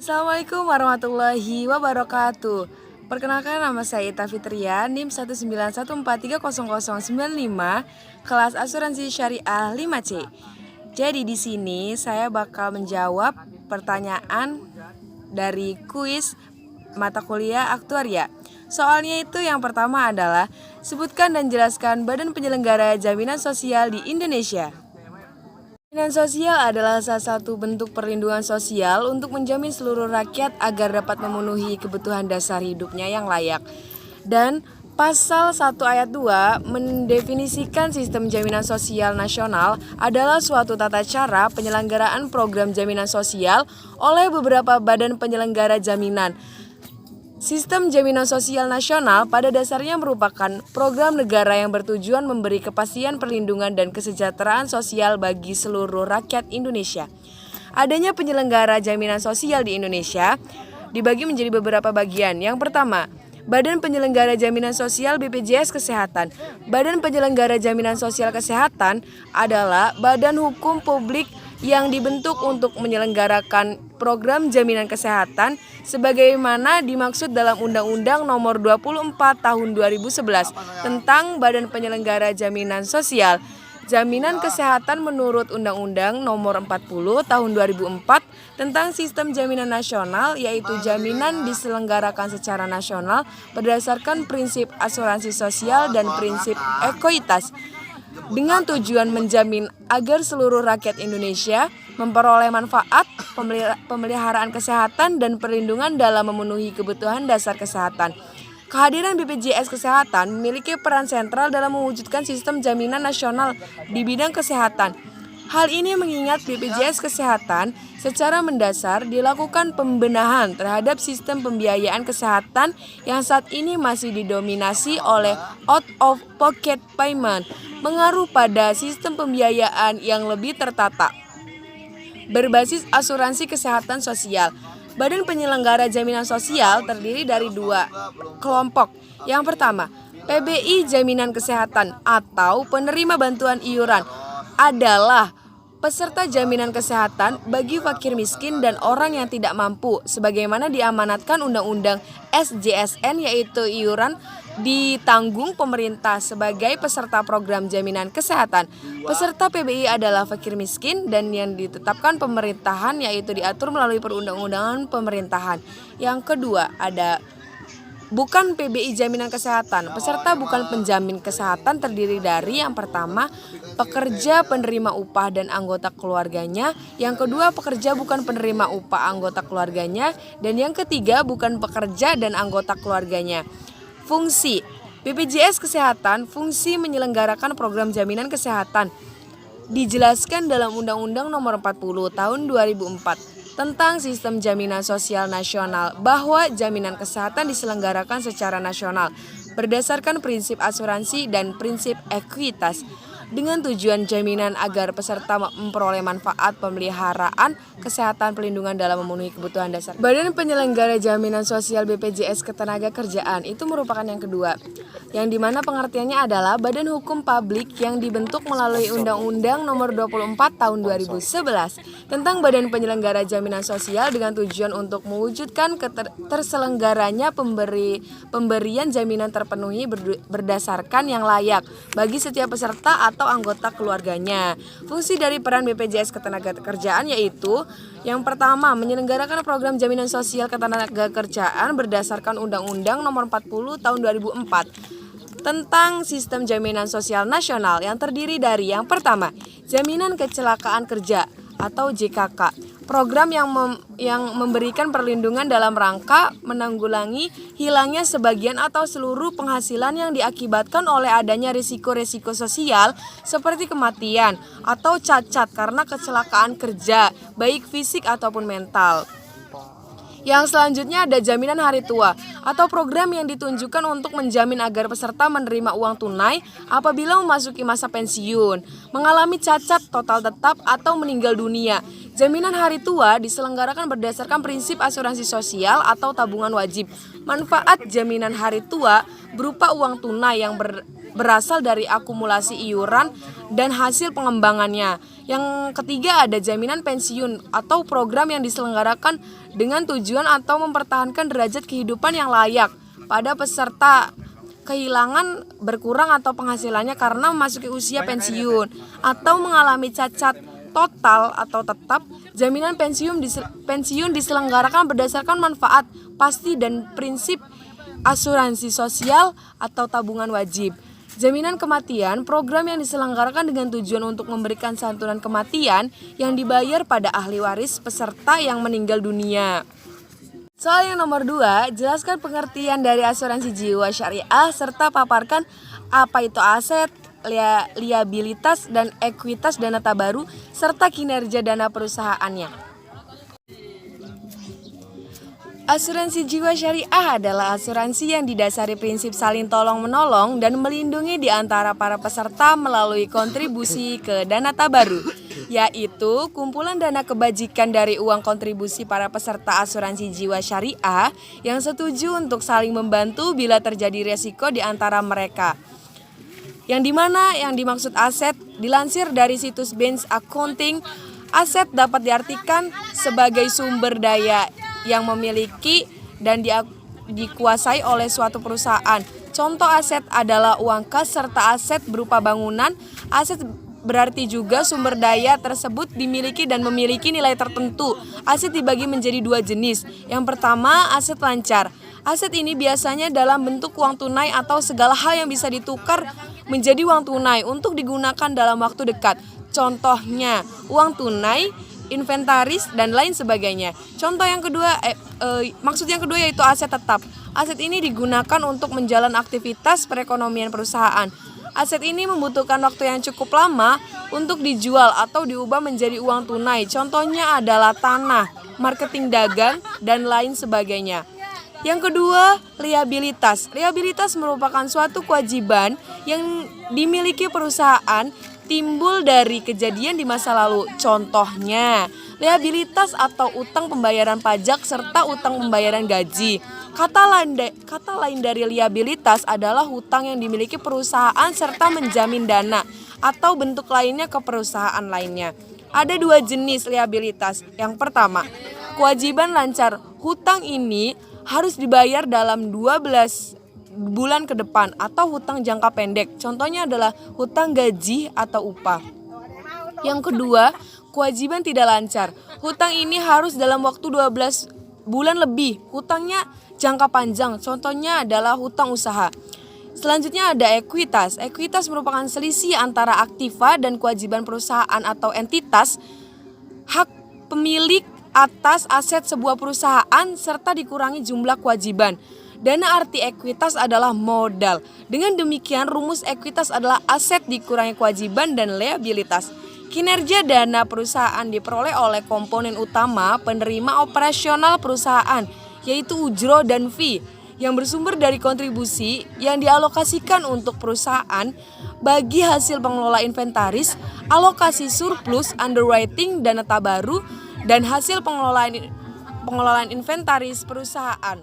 Assalamualaikum warahmatullahi wabarakatuh. Perkenalkan, nama saya Ita Fitria, NIM 191430095, kelas Asuransi Syariah 5C. Jadi di sini saya bakal menjawab pertanyaan dari kuis mata kuliah aktuaria. Soalnya itu yang pertama adalah sebutkan dan jelaskan Badan Penyelenggara Jaminan Sosial di Indonesia. Jaminan sosial adalah salah satu bentuk perlindungan sosial untuk menjamin seluruh rakyat agar dapat memenuhi kebutuhan dasar hidupnya yang layak. Dan Pasal 1 ayat 2 mendefinisikan sistem jaminan sosial nasional adalah suatu tata cara penyelenggaraan program jaminan sosial oleh beberapa badan penyelenggara jaminan. Sistem jaminan sosial nasional pada dasarnya merupakan program negara yang bertujuan memberi kepastian perlindungan dan kesejahteraan sosial bagi seluruh rakyat Indonesia. Adanya penyelenggara jaminan sosial di Indonesia dibagi menjadi beberapa bagian. Yang pertama, Badan Penyelenggara Jaminan Sosial BPJS Kesehatan. Badan Penyelenggara Jaminan Sosial Kesehatan adalah badan hukum publik yang dibentuk untuk menyelenggarakan program jaminan kesehatan sebagaimana dimaksud dalam Undang-Undang Nomor 24 Tahun 2011 tentang Badan Penyelenggara Jaminan Sosial. Jaminan kesehatan menurut Undang-Undang Nomor 40 Tahun 2004 tentang Sistem Jaminan Nasional, yaitu jaminan diselenggarakan secara nasional berdasarkan prinsip asuransi sosial dan prinsip ekuitas, dengan tujuan menjamin agar seluruh rakyat Indonesia memperoleh manfaat pemeliharaan kesehatan dan perlindungan dalam memenuhi kebutuhan dasar kesehatan. Kehadiran BPJS Kesehatan memiliki peran sentral dalam mewujudkan sistem jaminan nasional di bidang kesehatan. Hal ini mengingat BPJS Kesehatan secara mendasar dilakukan pembenahan terhadap sistem pembiayaan kesehatan yang saat ini masih didominasi oleh out-of-pocket payment, mengaruh pada sistem pembiayaan yang lebih tertata, berbasis asuransi kesehatan sosial. Badan Penyelenggara Jaminan Sosial terdiri dari dua kelompok. Yang pertama, PBI Jaminan Kesehatan atau penerima bantuan iuran adalah peserta jaminan kesehatan bagi fakir miskin dan orang yang tidak mampu sebagaimana diamanatkan Undang-Undang SJSN, yaitu iuran ditanggung pemerintah sebagai peserta program jaminan kesehatan. Peserta PBI adalah fakir miskin dan yang ditetapkan pemerintahan, yaitu diatur melalui perundang-undangan pemerintahan. Yang kedua, ada bukan PBI Jaminan Kesehatan. Peserta bukan penjamin kesehatan terdiri dari yang pertama, pekerja penerima upah dan anggota keluarganya. Yang kedua, pekerja bukan penerima upah anggota keluarganya. Dan yang ketiga, bukan pekerja dan anggota keluarganya. Fungsi BPJS Kesehatan, fungsi menyelenggarakan program jaminan kesehatan dijelaskan dalam Undang-Undang Nomor 40 Tahun 2004 tentang Sistem Jaminan Sosial Nasional, bahwa jaminan kesehatan diselenggarakan secara nasional berdasarkan prinsip asuransi dan prinsip ekuitas, dengan tujuan jaminan agar peserta memperoleh manfaat pemeliharaan kesehatan perlindungan dalam memenuhi kebutuhan dasar. Badan Penyelenggara Jaminan Sosial BPJS Ketenagakerjaan itu merupakan yang kedua, yang dimana pengertiannya adalah badan hukum publik yang dibentuk melalui Undang-Undang Nomor 24 Tahun 2011 tentang Badan Penyelenggara Jaminan Sosial dengan tujuan untuk mewujudkan terselenggaranya pemberian jaminan terpenuhi berdasarkan yang layak bagi setiap peserta atau anggota keluarganya. Fungsi dari peran BPJS Ketenagakerjaan yaitu yang pertama, menyelenggarakan program jaminan sosial ketenagakerjaan berdasarkan Undang-Undang Nomor 40 Tahun 2004 tentang Sistem Jaminan Sosial Nasional, yang terdiri dari yang pertama, Jaminan Kecelakaan Kerja atau JKK, program yang memberikan perlindungan dalam rangka menanggulangi hilangnya sebagian atau seluruh penghasilan yang diakibatkan oleh adanya risiko-risiko sosial seperti kematian atau cacat karena kecelakaan kerja, baik fisik ataupun mental. Yang selanjutnya ada Jaminan Hari Tua atau program yang ditunjukkan untuk menjamin agar peserta menerima uang tunai apabila memasuki masa pensiun, mengalami cacat total tetap atau meninggal dunia. Jaminan Hari Tua diselenggarakan berdasarkan prinsip asuransi sosial atau tabungan wajib. Manfaat jaminan hari tua berupa uang tunai yang berasal dari akumulasi iuran dan hasil pengembangannya. Yang ketiga ada jaminan pensiun atau program yang diselenggarakan dengan tujuan atau mempertahankan derajat kehidupan yang layak pada peserta kehilangan berkurang atau penghasilannya karena memasuki usia pensiun atau mengalami cacat total atau tetap. Jaminan pensiun diselenggarakan berdasarkan manfaat pasti dan prinsip asuransi sosial atau tabungan wajib. Jaminan kematian, program yang diselenggarakan dengan tujuan untuk memberikan santunan kematian yang dibayar pada ahli waris peserta yang meninggal dunia. Soal yang nomor 2, jelaskan pengertian dari asuransi jiwa syariah serta paparkan apa itu aset, liabilitas, dan ekuitas dana tabaru serta kinerja dana perusahaannya. Asuransi jiwa syariah adalah asuransi yang didasari prinsip saling tolong-menolong dan melindungi di antara para peserta melalui kontribusi ke dana tabaru, yaitu kumpulan dana kebajikan dari uang kontribusi para peserta asuransi jiwa syariah yang setuju untuk saling membantu bila terjadi resiko di antara mereka. Yang dimana yang dimaksud aset, dilansir dari situs Benz Accounting, aset dapat diartikan sebagai sumber daya yang memiliki dan dikuasai oleh suatu perusahaan. Contoh aset adalah uang kas serta aset berupa bangunan. Aset berarti juga sumber daya tersebut dimiliki dan memiliki nilai tertentu. Aset dibagi menjadi 2 jenis. Yang pertama, aset lancar. Aset ini biasanya dalam bentuk uang tunai atau segala hal yang bisa ditukar menjadi uang tunai untuk digunakan dalam waktu dekat. Contohnya, uang tunai, inventaris, dan lain sebagainya. Contoh yang kedua, maksud yang kedua yaitu aset tetap. Aset ini digunakan untuk menjalankan aktivitas perekonomian perusahaan. Aset ini membutuhkan waktu yang cukup lama untuk dijual atau diubah menjadi uang tunai. Contohnya adalah tanah, marketing dagang, dan lain sebagainya. Yang kedua, liabilitas. Liabilitas merupakan suatu kewajiban yang dimiliki perusahaan timbul dari kejadian di masa lalu. Contohnya, liabilitas atau utang pembayaran pajak serta utang pembayaran gaji. Kata lain dari liabilitas adalah hutang yang dimiliki perusahaan serta menjamin dana atau bentuk lainnya ke perusahaan lainnya. Ada 2 jenis liabilitas. Yang pertama, kewajiban lancar. Hutang ini harus dibayar dalam 12 bulan ke depan atau hutang jangka pendek. Contohnya adalah hutang gaji atau upah. Yang kedua, kewajiban tidak lancar. Hutang ini harus dalam waktu 12 bulan lebih. Hutangnya jangka panjang. Contohnya adalah hutang usaha. Selanjutnya ada ekuitas. Ekuitas merupakan selisih antara aktiva dan kewajiban perusahaan atau entitas, hak pemilik atas aset sebuah perusahaan serta dikurangi jumlah kewajiban. Dana arti ekuitas adalah modal. Dengan demikian, rumus ekuitas adalah aset dikurangi kewajiban dan liabilitas. Kinerja dana perusahaan diperoleh oleh komponen utama penerima operasional perusahaan, yaitu ujro dan fee, yang bersumber dari kontribusi yang dialokasikan untuk perusahaan bagi hasil pengelola inventaris, alokasi surplus, underwriting, dana tabaru, dan hasil pengelolaan inventaris perusahaan.